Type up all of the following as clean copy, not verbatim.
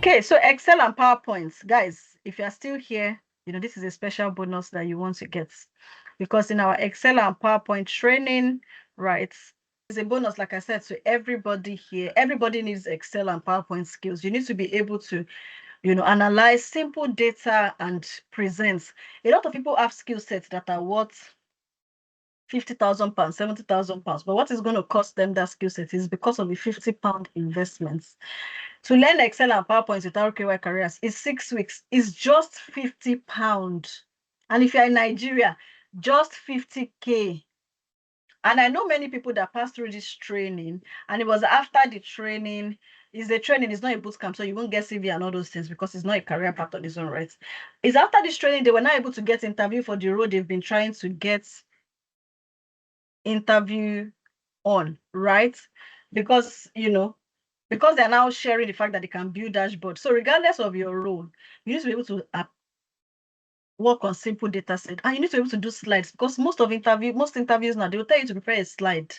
Okay, so Excel and PowerPoint, guys, if you are still here, this is a special bonus that you want to get, because in our Excel and PowerPoint training, right, it's a bonus, like I said, to everybody here. Everybody needs Excel and PowerPoint skills. You need to be able to, analyze simple data and present. A lot of people have skill sets that are worth 50,000 pounds, 70,000 pounds, but what is going to cost them that skill set is because of the 50-pound investments. To learn Excel and PowerPoint with RKY Careers is 6 weeks. It's just 50 pounds. And if you're in Nigeria, just 50K. And I know many people that passed through this training, and it was after the training. It's a training, it's not a boot camp, so you won't get CV and all those things because it's not a career path on its own, right? It's after this training they were not able to get interview for the role they've been trying to get interview on, right? Because because they're now sharing the fact that they can build dashboard. So regardless of your role, you need to be able to work on simple data set, and you need to be able to do slides, because most interviews now, they will tell you to prepare a slide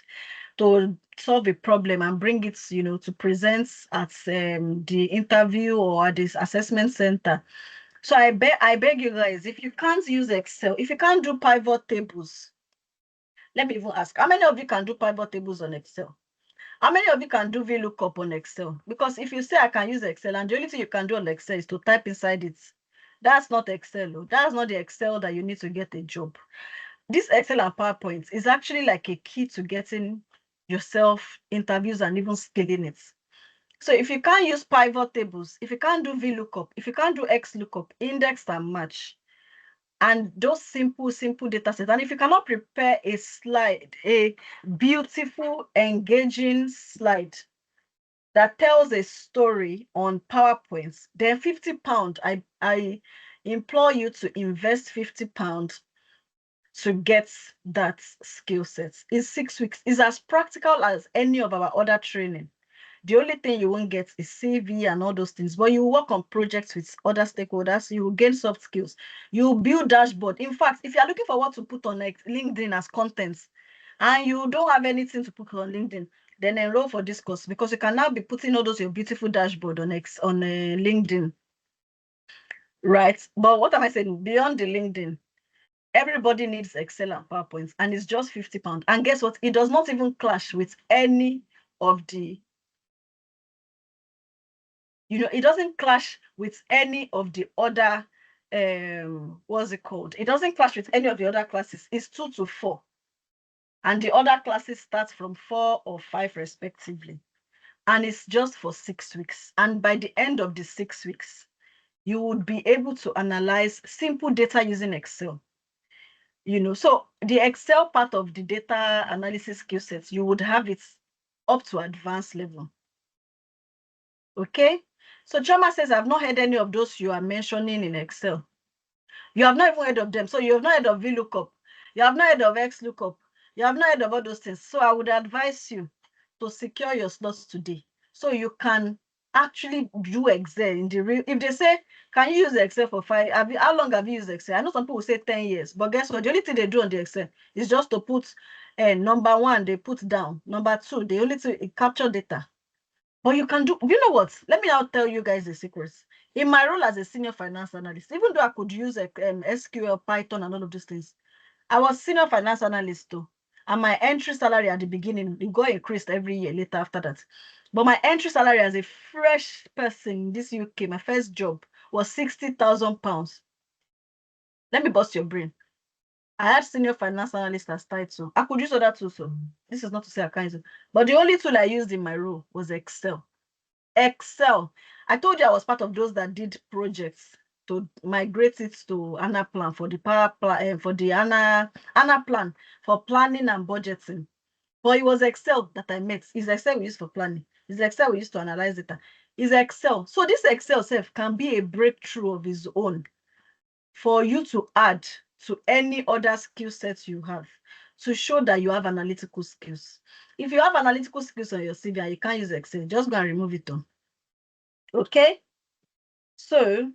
to solve a problem and bring it, to present at the interview or at this assessment center. So I beg you guys, if you can't use Excel, if you can't do pivot tables, let me even ask, how many of you can do pivot tables on Excel? How many of you can do VLOOKUP on Excel? Because if you say I can use Excel and the only thing you can do on Excel is to type inside it, that's not Excel. That's not the Excel that you need to get a job. This Excel and PowerPoint is actually like a key to getting yourself interviews and even scaling it. So if you can't use pivot tables, if you can't do VLOOKUP, if you can't do XLOOKUP, index and match, and those simple data sets, and if you cannot prepare a slide, a beautiful, engaging slide that tells a story on PowerPoint, then 50 pounds, I implore you to invest 50 pounds to get that skill set. It's 6 weeks. It's as practical as any of our other training. The only thing you won't get is CV and all those things, but you work on projects with other stakeholders, you will gain soft skills, you build dashboard. In fact, if you're looking for what to put on LinkedIn as content and you don't have anything to put on LinkedIn, then enroll for this course, because you can now be putting all those your beautiful dashboard on LinkedIn, right? But what am I saying? Beyond the LinkedIn, everybody needs Excel and PowerPoint, and it's just 50 pounds. And guess what? It does not even clash with any of the, it doesn't clash with any of the other, what's it called? It doesn't clash with any of the other classes. It's 2 to 4. And the other classes start from 4 or 5 respectively. And it's just for 6 weeks. And by the end of the 6 weeks, you would be able to analyze simple data using Excel. So the Excel part of the data analysis skill sets, you would have it up to advanced level. Okay? So Choma says, I've not heard any of those you are mentioning in Excel. You have not even heard of them. So you have not heard of VLOOKUP. You have not heard of XLOOKUP. You have not heard of all those things. So I would advise you to secure your slots today, so you can actually do Excel in the real. If they say, can you use Excel for 5? How long have you used Excel? I know some people say 10 years, but guess what? The only thing they do on the Excel is just to put number 1, they put down. Number 2, they only capture data. But you can do, you know what? Let me now tell you guys the secrets. In my role as a senior finance analyst, even though I could use SQL, Python, and all of these things, I was senior finance analyst too. And my entry salary at the beginning, it got increased every year later after that. But my entry salary as a fresh person in this UK, my first job, was 60,000 pounds. Let me bust your brain. I had senior finance analyst as title. I could use other tools. So this is not to say I can't use it. But the only tool I used in my role was Excel. Excel. I told you I was part of those that did projects to migrate it to Anaplan for the power plan, for the Anaplan for planning and budgeting. But it was Excel that I met. It's Excel we use for planning. It's Excel we use to analyze data. It's Excel. So this Excel self can be a breakthrough of its own for you to add to any other skill sets you have, to show that you have analytical skills. If you have analytical skills on your CV and you can't use Excel, just go and remove it on. Okay? So,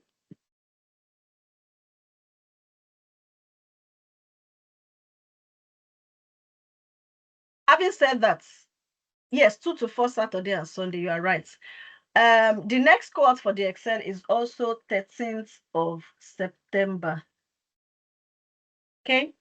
having said that, yes, 2 to 4 Saturday and Sunday, you are right. The next cohort for the Excel is also 13th of September. Okay,